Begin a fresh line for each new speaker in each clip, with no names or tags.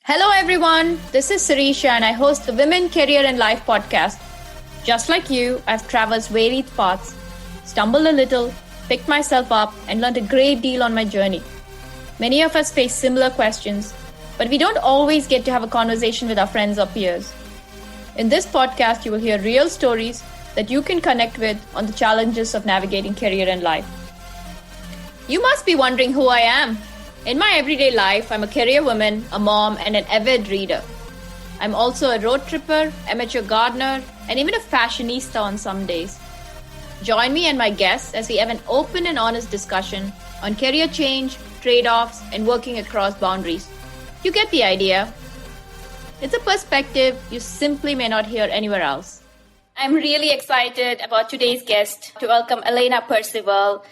Hello, everyone. This is Sirisha, and I host the Women, Career, and Life podcast. Just like you, I've traversed varied paths, stumbled a little, picked myself up, and learned a great deal on my journey. Many of us face similar questions, but we don't always get to have a conversation with our friends or peers. In this podcast, you will hear real stories that you can connect with on the challenges of navigating career and life. You must be wondering who I am. In my everyday life, I'm a career woman, a mom, and an avid reader. I'm also a road tripper, amateur gardener, and even a fashionista on some days. Join me and my guests as we have an open and honest discussion on career change, trade-offs, and working across boundaries. You get the idea. It's a perspective you simply may not hear anywhere else. I'm really excited about today's guest to welcome Alaina Percival.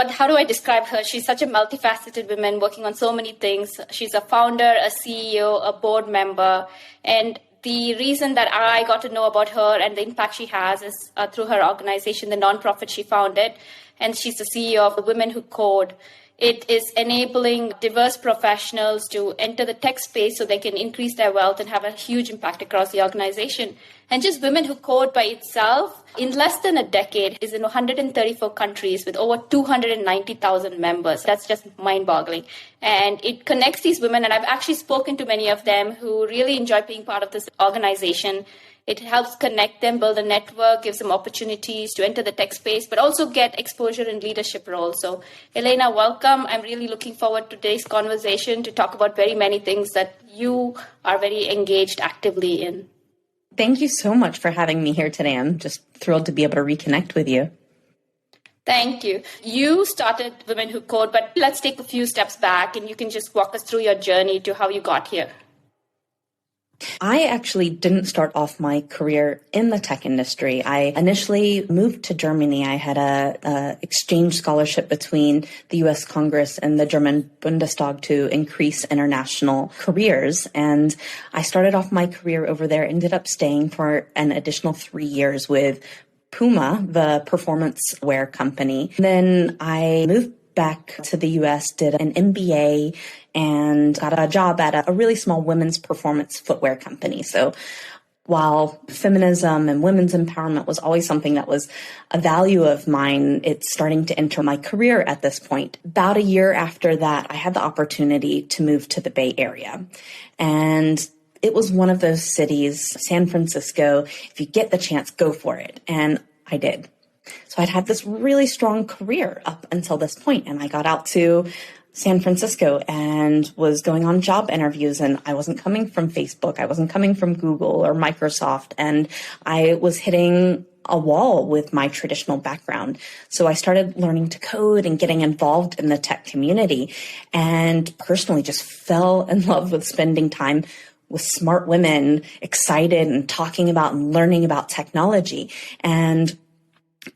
How do I describe her? She's such a multifaceted woman working on so many things. She's a founder, a CEO, a board member. And the reason that I got to know about her and the impact she has is through her organization, the nonprofit she founded. And she's the CEO of the Women Who Code. It is enabling diverse professionals to enter the tech space so they can increase their wealth and have a huge impact across the organization. And just Women Who Code by itself, in less than a decade, is in 134 countries with over 290,000 members. That's just mind-boggling. And it connects these women, and I've actually spoken to many of them who really enjoy being part of this organization. It helps connect them, build a network, gives them opportunities to enter the tech space, but also get exposure in leadership roles. So, Alaina, welcome. I'm really looking forward to today's conversation to talk about very many things that you are very engaged actively in.
Thank you so much for having me here today. I'm just thrilled to be able to reconnect with you.
Thank you. You started Women Who Code, but let's take a few steps back and you can just walk us through your journey to how you got here.
I actually didn't start off my career in the tech industry. I initially moved to Germany. I had a exchange scholarship between the U.S. Congress and the German Bundestag to increase international careers. And I started off my career over there, ended up staying for an additional 3 years with Puma, the performance wear company. Then I moved back to the U.S., did an MBA, and got a job at a really small women's performance footwear company. So while feminism and women's empowerment was always something that was a value of mine, it's starting to enter my career at this point. About a year after that, I had the opportunity to move to the Bay Area. And it was one of those cities, San Francisco, if you get the chance, go for it. And I did. So I'd had this really strong career up until this point, and I got out to San Francisco and was going on job interviews, and I wasn't coming from Facebook, I wasn't coming from Google or Microsoft, and I was hitting a wall with my traditional background. So I started learning to code and getting involved in the tech community, and personally just fell in love with spending time with smart women, excited and talking about and learning about technology. And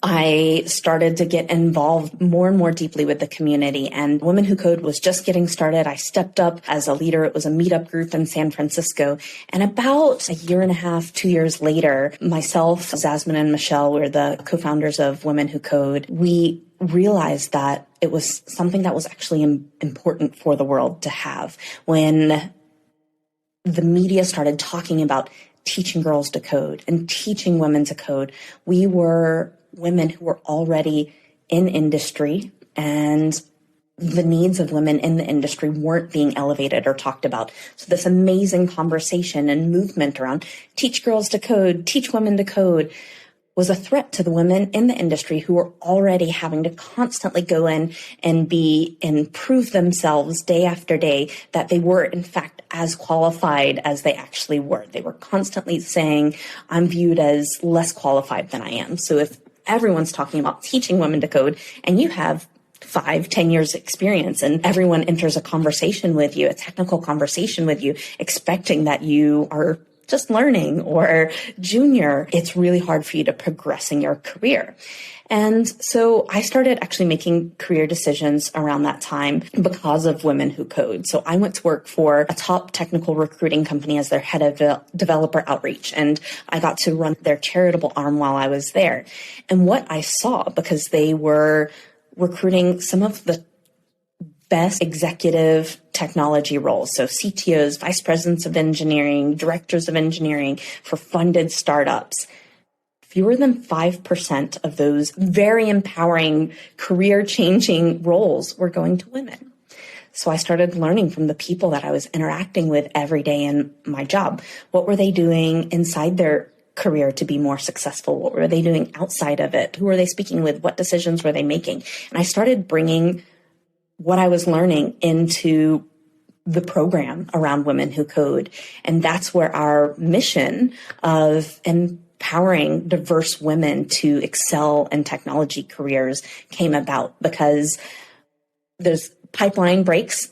I started to get involved more and more deeply with the community, and Women Who Code was just getting started. I stepped up as a leader. It was a meetup group in San Francisco. And about a year and a half, 2 years later, myself, Zasmine, and Michelle, we're the co-founders of Women Who Code. We realized that it was something that was actually important for the world to have. When the media started talking about teaching girls to code and teaching women to code, we were women who were already in industry, and the needs of women in the industry weren't being elevated or talked about. So this amazing conversation and movement around teach girls to code, teach women to code was a threat to the women in the industry who were already having to constantly go in and prove themselves day after day that they were in fact as qualified as they actually were. They were constantly saying, I'm viewed as less qualified than I am. So if everyone's talking about teaching women to code and you have 5-10 years experience and everyone enters a conversation with you, a technical conversation with you, expecting that you are just learning or junior, it's really hard for you to progress in your career. And so I started actually making career decisions around that time because of Women Who Code. So I went to work for a top technical recruiting company as their head of developer outreach. And I got to run their charitable arm while I was there. And what I saw, because they were recruiting some of the best executive technology roles. So CTOs, vice presidents of engineering, directors of engineering for funded startups. Fewer than 5% of those very empowering, career-changing roles were going to women. So I started learning from the people that I was interacting with every day in my job. What were they doing inside their career to be more successful? What were they doing outside of it? Who were they speaking with? What decisions were they making? And I started bringing what I was learning into the program around Women Who Code. And that's where our mission of empowering diverse women to excel in technology careers came about, because there's pipeline breaks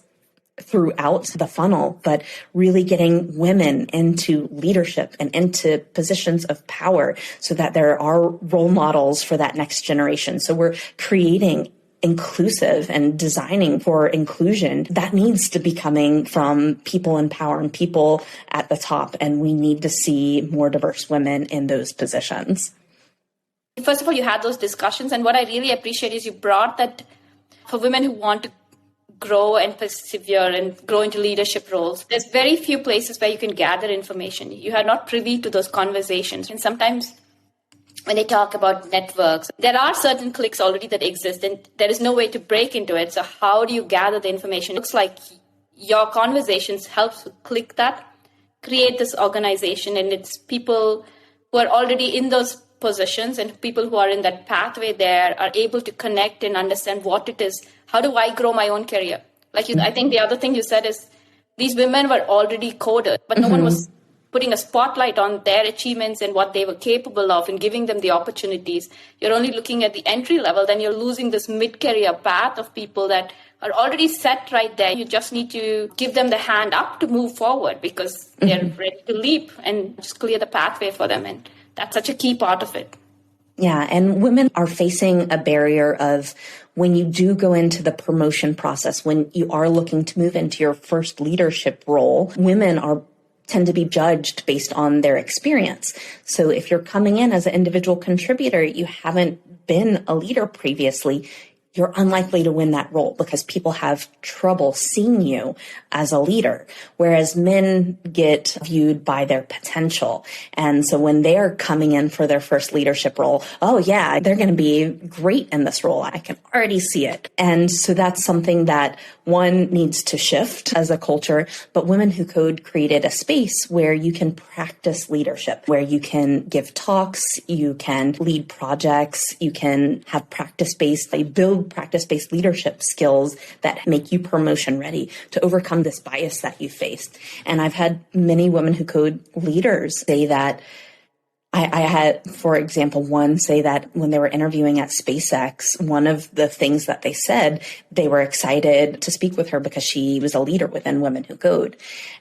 throughout the funnel, but really getting women into leadership and into positions of power so that there are role models for that next generation. So we're creating inclusive and designing for inclusion that needs to be coming from people in power and people at the top. And we need to see more diverse women in those positions.
First of all, you had those discussions. And what I really appreciate is you brought that for women who want to grow and persevere and grow into leadership roles. There's very few places where you can gather information. You are not privy to those conversations. And sometimes when they talk about networks, there are certain cliques already that exist and there is no way to break into it. So how do you gather the information? It looks like your conversations helps click that, create this organization, and it's people who are already in those positions and people who are in that pathway there are able to connect and understand what it is. How do I grow my own career? I think the other thing you said is these women were already coders, but no one was putting a spotlight on their achievements and what they were capable of and giving them the opportunities. You're only looking at the entry level, then you're losing this mid-career path of people that are already set right there. You just need to give them the hand up to move forward because they're ready to leap and just clear the pathway for them. And that's such a key part of it.
Yeah, and women are facing a barrier of when you do go into the promotion process, when you are looking to move into your first leadership role, women tend to be judged based on their experience. So if you're coming in as an individual contributor, you haven't been a leader previously, you're unlikely to win that role because people have trouble seeing you as a leader, whereas men get viewed by their potential. And so when they're coming in for their first leadership role, oh yeah, they're going to be great in this role. I can already see it. And so that's something that one needs to shift as a culture, but Women Who Code created a space where you can practice leadership, where you can give talks, you can lead projects, you can have build practice-based leadership skills that make you promotion ready to overcome this bias that you faced. And I've had many Women Who Code leaders say that. I had, for example, one say that when they were interviewing at SpaceX, one of the things that they said, they were excited to speak with her because she was a leader within Women Who Code.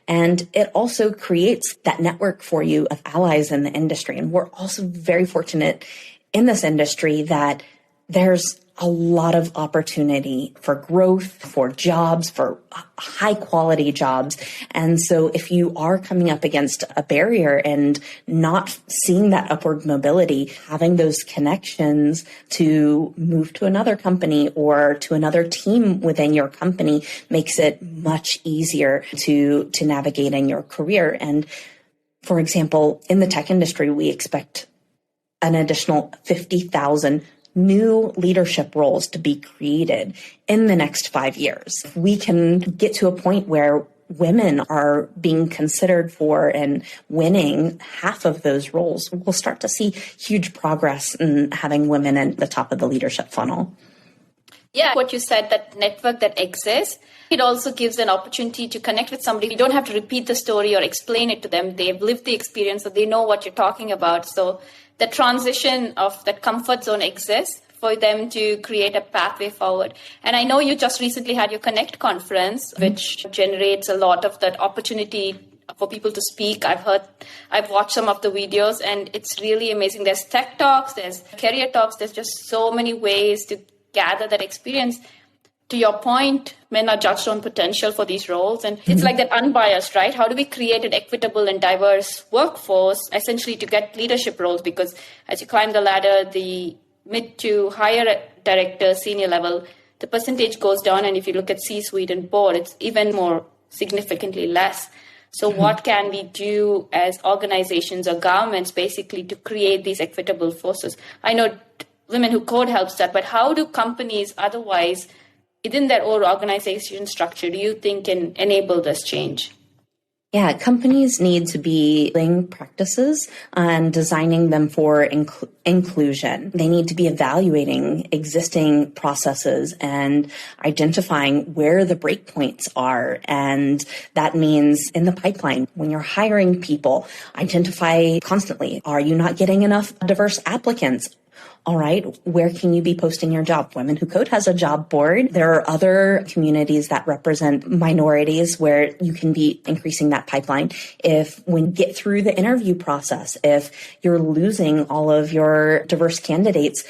And it also creates that network for you of allies in the industry. And we're also very fortunate in this industry that there's a lot of opportunity for growth, for jobs, for high quality jobs. And so if you are coming up against a barrier and not seeing that upward mobility, having those connections to move to another company or to another team within your company makes it much easier to navigate in your career. And for example, in the tech industry, we expect an additional 50,000 new leadership roles to be created in the next 5 years. If we can get to a point where women are being considered for and winning half of those roles, we'll start to see huge progress in having women at the top of the leadership funnel.
Yeah, what you said, that network that exists, it also gives an opportunity to connect with somebody. You don't have to repeat the story or explain it to them. They've lived the experience, so they know what you're talking about. So the transition of that comfort zone exists for them to create a pathway forward. And I know you just recently had your Connect conference, which generates a lot of that opportunity for people to speak. I've watched some of the videos and it's really amazing. There's tech talks, there's career talks, there's just so many ways to gather that experience. To your point, men are judged on potential for these roles. And it's like that unbiased, right? How do we create an equitable and diverse workforce, essentially to get leadership roles? Because as you climb the ladder, the mid to higher director, senior level, the percentage goes down. And if you look at C-suite and board, it's even more significantly less. So what can we do as organizations or governments basically to create these equitable forces? I know Women Who Code helps that, but how do companies otherwise, within their own organization structure, do you think can enable this change?
Yeah, companies need to be building practices and designing them for inclusion. They need to be evaluating existing processes and identifying where the breakpoints are. And that means in the pipeline, when you're hiring people, identify constantly, are you not getting enough diverse applicants? All right, where can you be posting your job? Women Who Code has a job board. There are other communities that represent minorities where you can be increasing that pipeline. If when you get through the interview process, if you're losing all of your diverse candidates,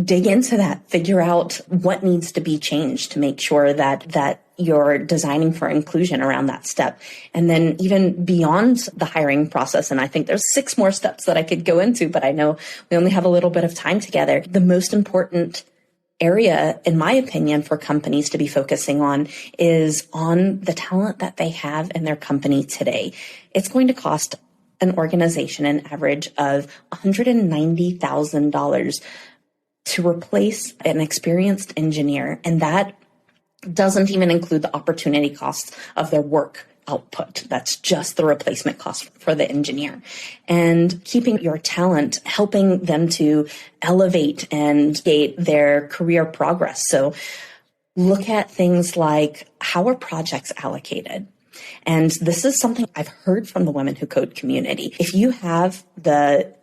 dig into that, figure out what needs to be changed to make sure that you're designing for inclusion around that step. And then even beyond the hiring process, and I think there's 6 more steps that I could go into, but I know we only have a little bit of time together. The most important area, in my opinion, for companies to be focusing on is on the talent that they have in their company today. It's going to cost an organization an average of $190,000 to replace an experienced engineer, and that doesn't even include the opportunity costs of their work output. That's just the replacement cost for the engineer. And keeping your talent, helping them to elevate and gate their career progress. So look at things like, how are projects allocated? And this is something I've heard from the Women Who Code community. If you have the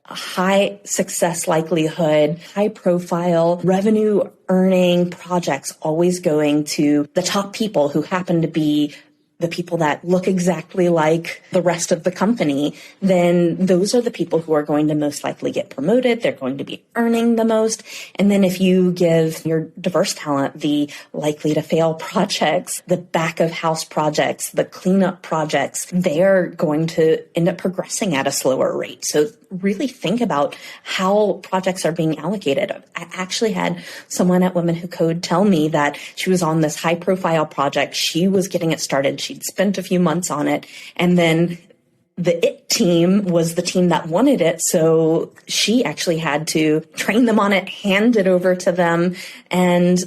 high success likelihood, high profile, revenue earning projects always going to the top people who happen to be the people that look exactly like the rest of the company, then those are the people who are going to most likely get promoted. They're going to be earning the most. And then if you give your diverse talent the likely to fail projects, the back of house projects, the cleanup projects, they're going to end up progressing at a slower rate. So really think about how projects are being allocated. I actually had someone at Women Who Code tell me that she was on this high profile project. She was getting it started. She'd spent a few months on it. And then the IT team was the team that wanted it. So she actually had to train them on it, hand it over to them. And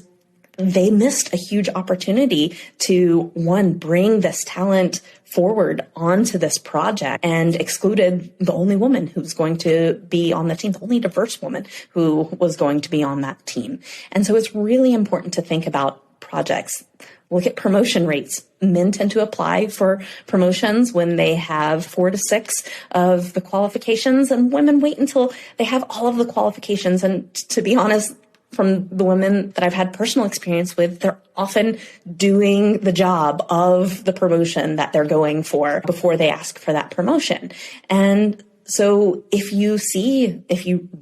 they missed a huge opportunity to, one, bring this talent forward onto this project, and excluded the only woman who's going to be on the team, the only diverse woman who was going to be on that team. And so it's really important to think about projects. Look at promotion rates. Men tend to apply for promotions when they have 4 to 6 of the qualifications, and women wait until they have all of the qualifications. And to be honest, from the women that I've had personal experience with, they're often doing the job of the promotion that they're going for before they ask for that promotion. And so if you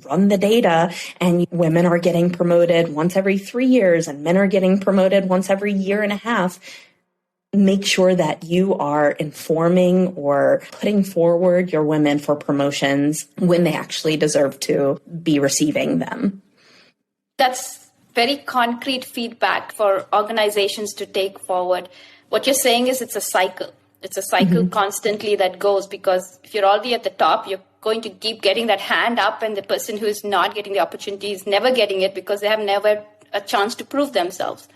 run the data and women are getting promoted once every 3 years and men are getting promoted once every year and a half, make sure that you are informing or putting forward your women for promotions when they actually deserve to be receiving them.
That's very concrete feedback for organizations to take forward. What you're saying is it's a cycle. It's a cycle constantly that goes, because if you're already at the top, you're going to keep getting that hand up, and the person who is not getting the opportunity is never getting it because they have never a chance to prove themselves.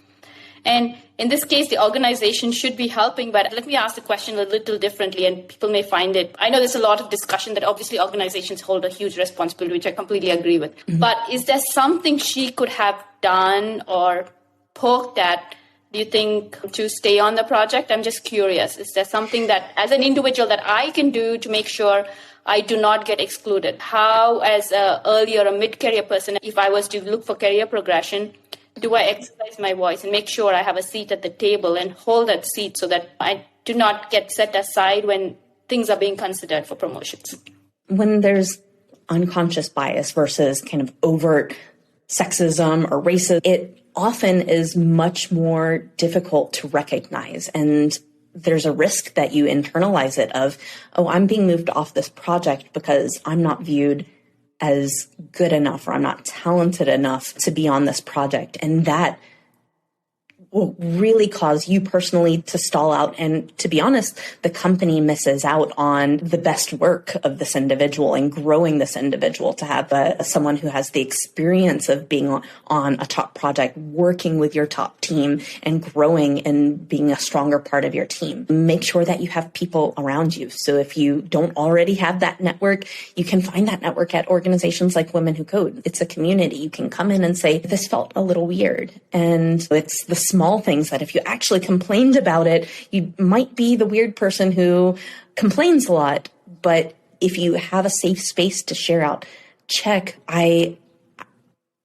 And in this case, the organization should be helping, but let me ask the question a little differently, and people may find it. I know there's a lot of discussion that obviously organizations hold a huge responsibility, which I completely agree with. But is there something she could have done or poked at, do you think, to stay on the project? I'm just curious. Is there something that, as an individual, that I can do to make sure I do not get excluded? How, as a early or a mid-career person, if I was to look for career progression, do I exercise my voice and make sure I have a seat at the table and hold that seat so that I do not get set aside when things are being considered for promotions?
When there's unconscious bias versus kind of overt sexism or racism, it often is much more difficult to recognize. And there's a risk that you internalize it of, oh, I'm being moved off this project because I'm not viewed as good enough or I'm not talented enough to be on this project. And that will really cause you personally to stall out. And to be honest, the company misses out on the best work of this individual and growing this individual to have someone who has the experience of being on a top project, working with your top team and growing and being a stronger part of your team. Make sure that you have people around you. So if you don't already have that network, you can find that network at organizations like Women Who Code. It's a community. You can come in and say, this felt a little weird. And it's the small things that if you actually complained about it, you might be the weird person who complains a lot. But if you have a safe space to share out,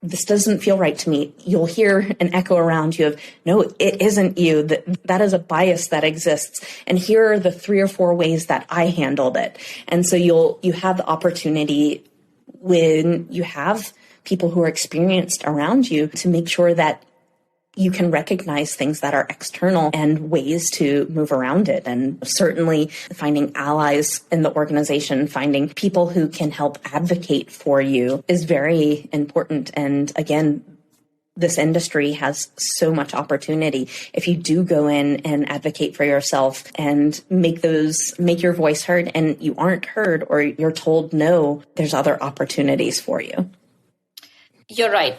this doesn't feel right to me. You'll hear an echo around you of, no, it isn't you. That is a bias that exists. And here are the 3 or 4 ways that I handled it. And so you have the opportunity when you have people who are experienced around you to make sure that you can recognize things that are external and ways to move around it. And certainly finding allies in the organization, finding people who can help advocate for you is very important. And again, this industry has so much opportunity. If you do go in and advocate for yourself and make your voice heard and you aren't heard or you're told no, there's other opportunities for you.
You're right.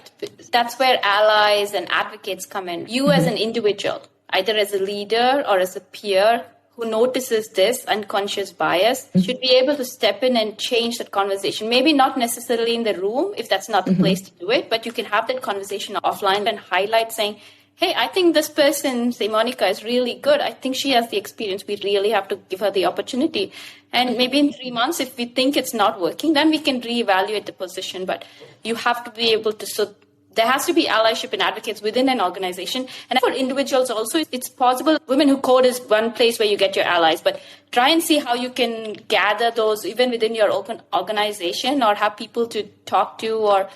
That's where allies and advocates come in. You as an individual, either as a leader or as a peer who notices this unconscious bias, should be able to step in and change that conversation. Maybe not necessarily in the room, if that's not the place to do it, but you can have that conversation offline and highlight saying, hey, I think this person, say Monica, is really good. I think she has the experience. We really have to give her the opportunity. And maybe in 3 months, if we think it's not working, then we can reevaluate the position. But you have to be able to, so there has to be allyship and advocates within an organization. And for individuals also, it's possible. Women Who Code is one place where you get your allies, but try and see how you can gather those even within your open organization or have people to talk to or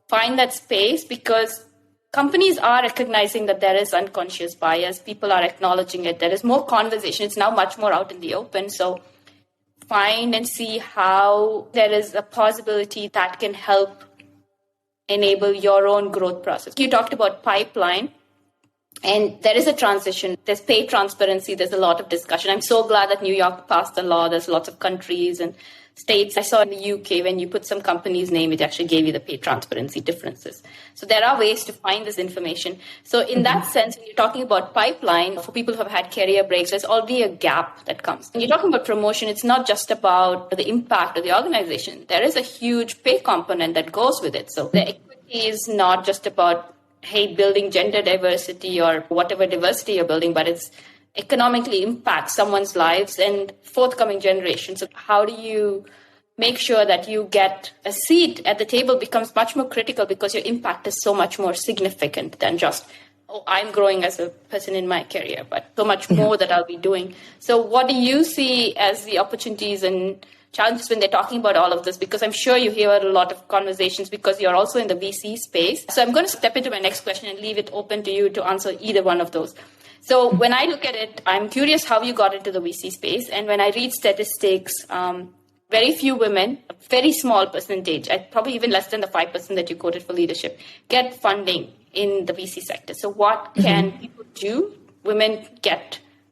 find that space, because companies are recognizing that there is unconscious bias. People are acknowledging it. There is more conversation. It's now much more out in the open. So find and see how there is a possibility that can help enable your own growth process. You talked about pipeline, and there is a transition. There's pay transparency. There's a lot of discussion. I'm so glad that New York passed a law. There's lots of countries and states. I saw in the UK, when you put some company's name, it actually gave you the pay transparency differences. So there are ways to find this information. So in that sense, when you're talking about pipeline, for people who have had career breaks, there's already a gap that comes. When you're talking about promotion, it's not just about the impact of the organization. There is a huge pay component that goes with it. So the equity is not just about, hey, building gender diversity or whatever diversity you're building, but it's economically impacts someone's lives and forthcoming generations. So how do you make sure that you get a seat at the table becomes much more critical, because your impact is so much more significant than just, oh, I'm growing as a person in my career, but so much more that I'll be doing. So what do you see as the opportunities and challenges when they're talking about all of this? Because I'm sure you hear a lot of conversations because you're also in the VC space. So I'm going to step into my next question and leave it open to you to answer either one of those. So when I look at it, I'm curious how you got into the VC space. And when I read statistics, very few women, a very small percentage, probably even less than the 5% that you quoted for leadership, get funding in the VC sector. So what can people do, women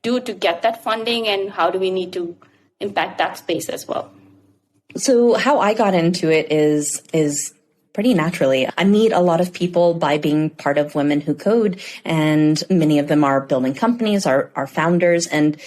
do to get that funding, and how do we need to impact that space as well?
So how I got into it is pretty naturally. I meet a lot of people by being part of Women Who Code, and many of them are building companies, are founders. And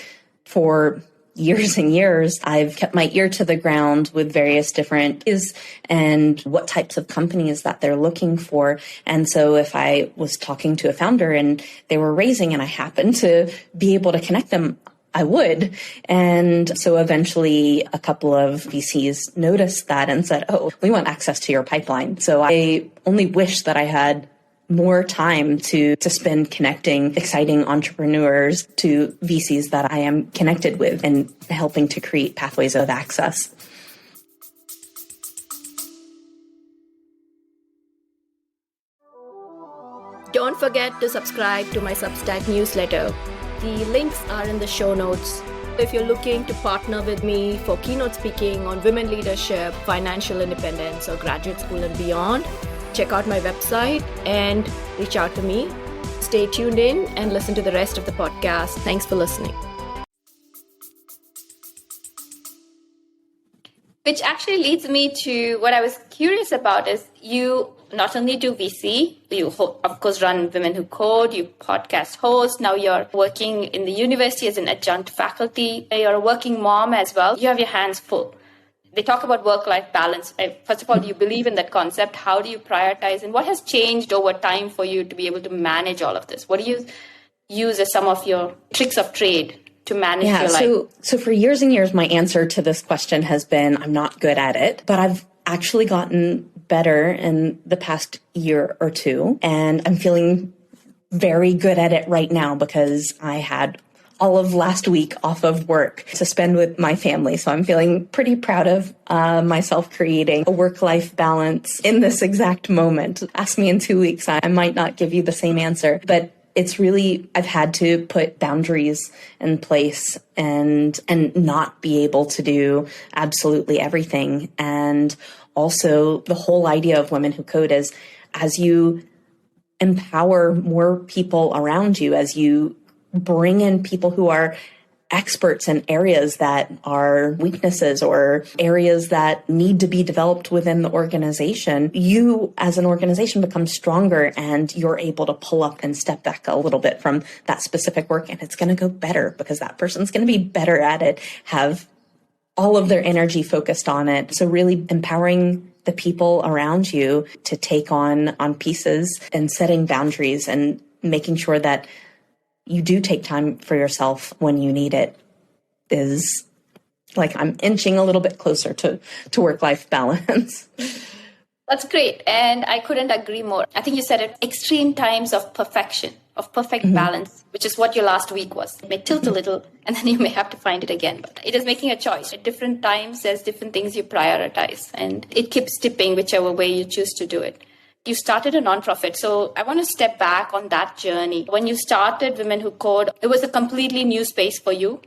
for years and years, I've kept my ear to the ground with various different is and what types of companies that they're looking for. And so if I was talking to a founder and they were raising and I happened to be able to connect them, I would. And so eventually a couple of VCs noticed that and said, oh, we want access to your pipeline. So I only wish that I had more time to spend connecting exciting entrepreneurs to VCs that I am connected with and helping to create pathways of access.
Don't forget to subscribe to my Substack newsletter. The links are in the show notes.
If you're looking to partner with me for keynote speaking on women leadership, financial independence, or graduate school and beyond, check out my website and reach out to me. Stay tuned in and listen to the rest of the podcast. Thanks for listening.
Which actually leads me to what I was curious about is you not only do VC, you of course run Women Who Code, you podcast host, now you're working in the university as an adjunct faculty, you're a working mom as well. You have your hands full. They talk about work-life balance. First of all, do you believe in that concept? How do you prioritize? And what has changed over time for you to be able to manage all of this? What do you use as some of your tricks of trade to manage your life?
So for years and years, my answer to this question has been, I'm not good at it, but I've actually gotten better in the past year or two. And I'm feeling very good at it right now because I had all of last week off of work to spend with my family. So I'm feeling pretty proud of myself creating a work-life balance in this exact moment. Ask me in 2 weeks, I might not give you the same answer, but it's really, I've had to put boundaries in place and not be able to do absolutely everything. And also the whole idea of Women Who Code is as you empower more people around you, as you bring in people who are experts in areas that are weaknesses or areas that need to be developed within the organization, you as an organization become stronger and you're able to pull up and step back a little bit from that specific work, and it's going to go better because that person's going to be better at it, have all of their energy focused on it. So really empowering the people around you to take on pieces and setting boundaries and making sure that you do take time for yourself when you need it is like I'm inching a little bit closer to work-life balance.
That's great. And I couldn't agree more. I think you said it, extreme times of perfection, of perfect balance, which is what your last week was. It may tilt a little and then you may have to find it again. But it is making a choice. At different times, there's different things you prioritize and it keeps tipping whichever way you choose to do it. You started a nonprofit. So I want to step back on that journey. When you started Women Who Code, it was a completely new space for you.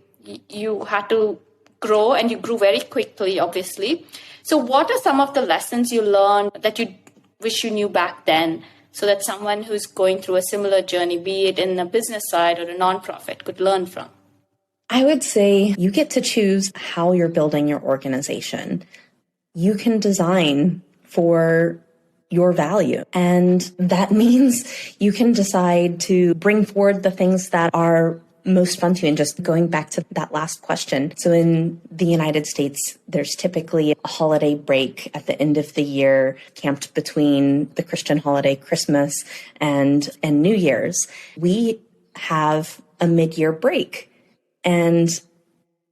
You had to grow and you grew very quickly, obviously. So what are some of the lessons you learned that you wish you knew back then so that someone who's going through a similar journey, be it in the business side or a nonprofit, could learn from?
I would say you get to choose how you're building your organization. You can design for your value. And that means you can decide to bring forward the things that are most fun to you. And just going back to that last question. So in the United States, there's typically a holiday break at the end of the year camped between the Christian holiday Christmas and New Year's. We have a mid-year break. And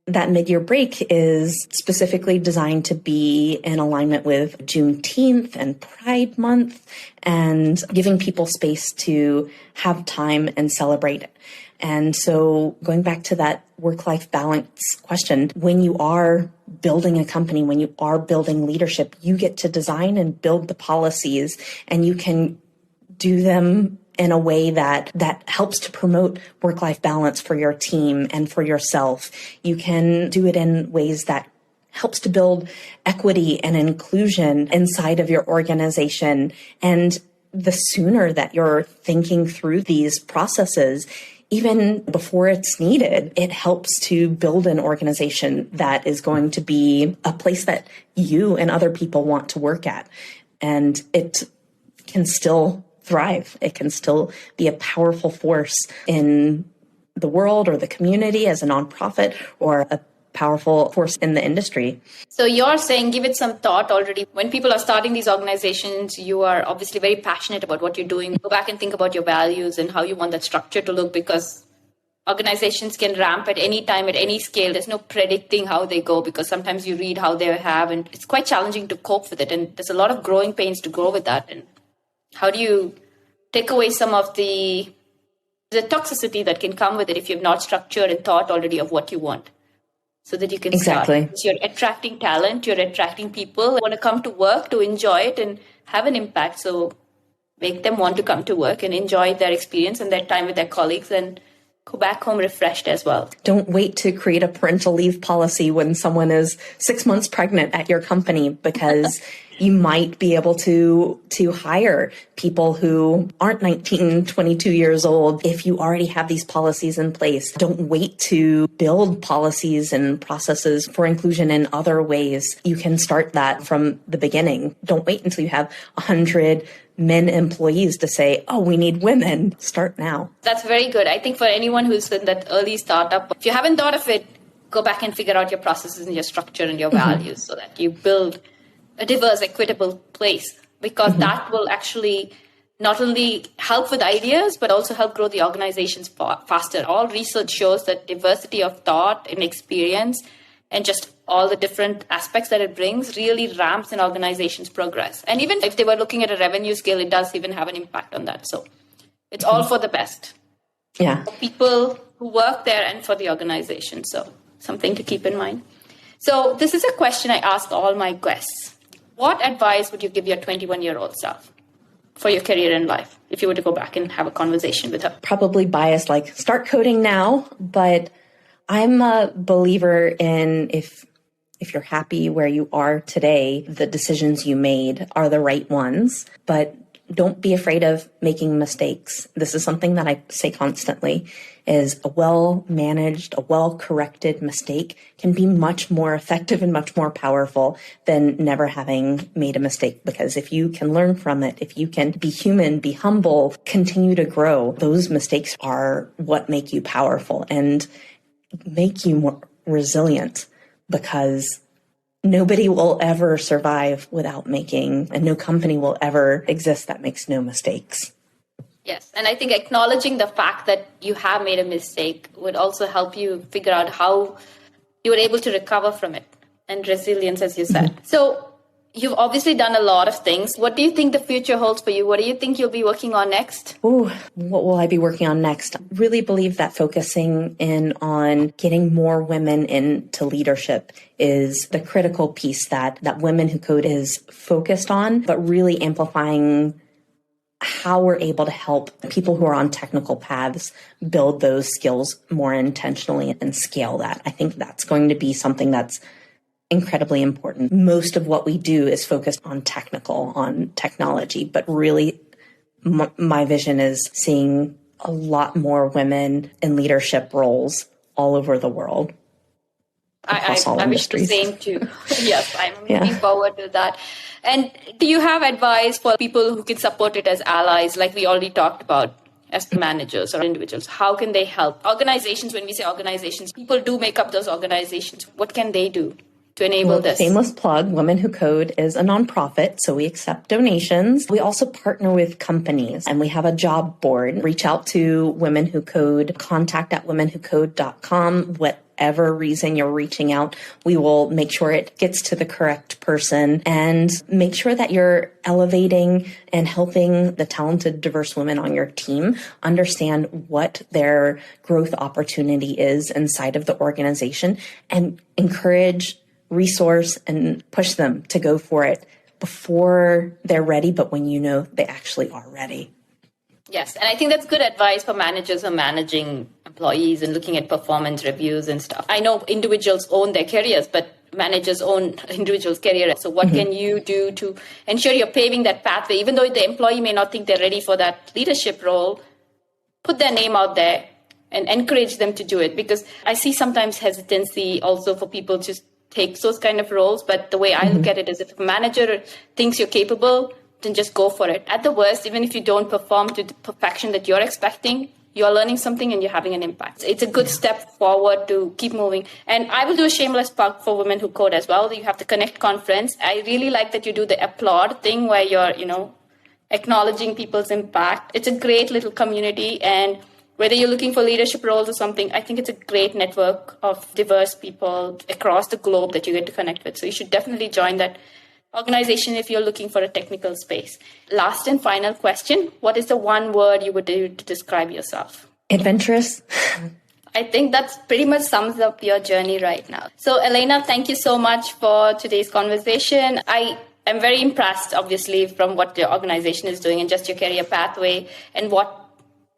that mid-year break is specifically designed to be in alignment with Juneteenth and Pride Month and giving people space to have time and celebrate it. And so going back to that work-life balance question, when you are building a company, when you are building leadership, you get to design and build the policies and you can do them in a way that helps to promote work-life balance for your team and for yourself. You can do it in ways that helps to build equity and inclusion inside of your organization. And the sooner that you're thinking through these processes, even before it's needed, it helps to build an organization that is going to be a place that you and other people want to work at. And it can still thrive. It can still be a powerful force in the world or the community as a nonprofit or a powerful force in the industry.
So you're saying give it some thought already. When people are starting these organizations, you are obviously very passionate about what you're doing. Go back and think about your values and how you want that structure to look, because organizations can ramp at any time, at any scale. There's no predicting how they go because sometimes you read how they have and it's quite challenging to cope with it. And there's a lot of growing pains to go with that. And how do you take away some of the toxicity that can come with it if you've not structured and thought already of what you want? So that you can start. So you're attracting talent, you're attracting people who want to come to work to enjoy it and have an impact. So make them want to come to work and enjoy their experience and their time with their colleagues and go back home refreshed as well.
Don't wait to create a parental leave policy when someone is 6 months pregnant at your company, because you might be able to hire people who aren't 19, 22 years old if you already have these policies in place. Don't wait to build policies and processes for inclusion in other ways. You can start that from the beginning. Don't wait until you have 100 men employees to say, oh, we need women. Start now.
That's very good. I think for anyone who's in that early startup, if you haven't thought of it, go back and figure out your processes and your structure and your values so that you build a diverse, equitable place, because that will actually not only help with ideas, but also help grow the organizations faster. All research shows that diversity of thought and experience and just all the different aspects that it brings really ramps an organization's progress. And even if they were looking at a revenue scale, it does even have an impact on that. So it's all for the best.
Yeah.
For people who work there and for the organization. So something to keep in mind. So this is a question I ask all my guests. What advice would you give your 21-year-old self for your career in life if you were to go back and have a conversation with her?
Probably biased, like start coding now, but I'm a believer in if you're happy where you are today, the decisions you made are the right ones, but don't be afraid of making mistakes. This is something that I say constantly, is a well-managed, a well-corrected mistake can be much more effective and much more powerful than never having made a mistake. Because if you can learn from it, if you can be human, be humble, continue to grow, those mistakes are what make you powerful and make you more resilient, because nobody will ever survive without making, and no company will ever exist that makes no mistakes.
Yes. And I think acknowledging the fact that you have made a mistake would also help you figure out how you were able to recover from it, and resilience, as you said. So you've obviously done a lot of things. What do you think the future holds for you? What do you think you'll be working on next?
Ooh, what will I be working on next? I really believe that focusing in on getting more women into leadership is the critical piece that Women Who Code is focused on, but really amplifying how we're able to help people who are on technical paths build those skills more intentionally and scale that. I think that's going to be something that's incredibly important. Most of what we do is focused on technology, but really my vision is seeing a lot more women in leadership roles all over the world.
I wish the same too. Yes, I'm looking forward to that. And do you have advice for people who can support it as allies, like we already talked about, as managers or individuals? How can they help? Organizations, when we say organizations, people do make up those organizations. What can they do to enable this?
Shameless plug, Women Who Code is a nonprofit, so we accept donations. We also partner with companies, and we have a job board. Reach out to Women Who Code, contact@womenwhocode.com. Whatever reason you're reaching out, we will make sure it gets to the correct person, and make sure that you're elevating and helping the talented, diverse women on your team understand what their growth opportunity is inside of the organization, and encourage, resource, and push them to go for it before they're ready, but when you know they actually are ready.
Yes, and I think that's good advice for managers who are managing employees and looking at performance reviews and stuff. I know individuals own their careers, but managers own individuals' career. So what can you do to ensure you're paving that pathway? Even though the employee may not think they're ready for that leadership role, put their name out there and encourage them to do it. Because I see sometimes hesitancy also for people to take those kind of roles. But the way I look at it is, if a manager thinks you're capable, then just go for it. At the worst, even if you don't perform to the perfection that you're expecting, you're learning something and you're having an impact. It's a good step forward to keep moving. And I will do a shameless plug for Women Who Code as well. You have the Connect conference. I really like that you do the applaud thing where you're, acknowledging people's impact. It's a great little community. And whether you're looking for leadership roles or something, I think it's a great network of diverse people across the globe that you get to connect with. So you should definitely join that organization if you're looking for a technical space. Last and final question. What is the one word you would do to describe yourself?
Adventurous.
I think that's pretty much sums up your journey right now. So Alaina, thank you so much for today's conversation. I am very impressed, obviously, from what your organization is doing and just your career pathway and what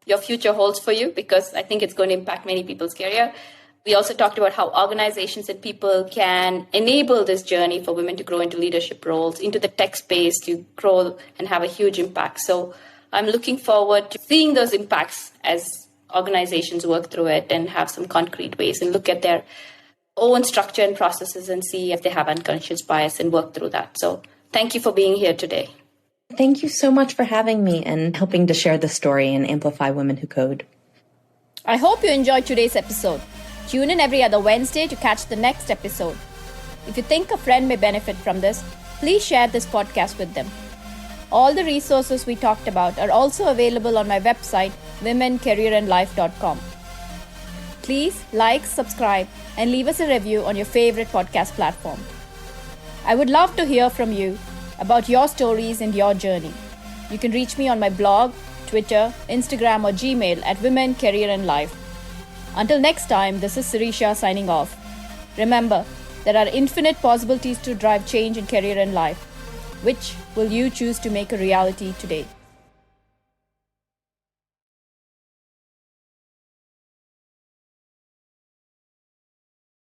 your future holds for you, because I think it's going to impact many people's career. We also talked about how organizations and people can enable this journey for women to grow into leadership roles, into the tech space, to grow and have a huge impact. So I'm looking forward to seeing those impacts as organizations work through it and have some concrete ways and look at their own structure and processes and see if they have unconscious bias and work through that. So thank you for being here today.
Thank you so much for having me and helping to share the story and amplify women who code.
I hope you enjoyed today's episode. Tune in every other Wednesday to catch the next episode. If you think a friend may benefit from this, please share this podcast with them. All the resources we talked about are also available on my website, womencareerandlife.com. Please like, subscribe, and leave us a review on your favorite podcast platform. I would love to hear from you about your stories and your journey. You can reach me on my blog, Twitter, Instagram, or Gmail at Women, Career and Life. Until next time, this is Sirisha signing off. Remember, there are infinite possibilities to drive change in career and life. Which will you choose to make a reality today?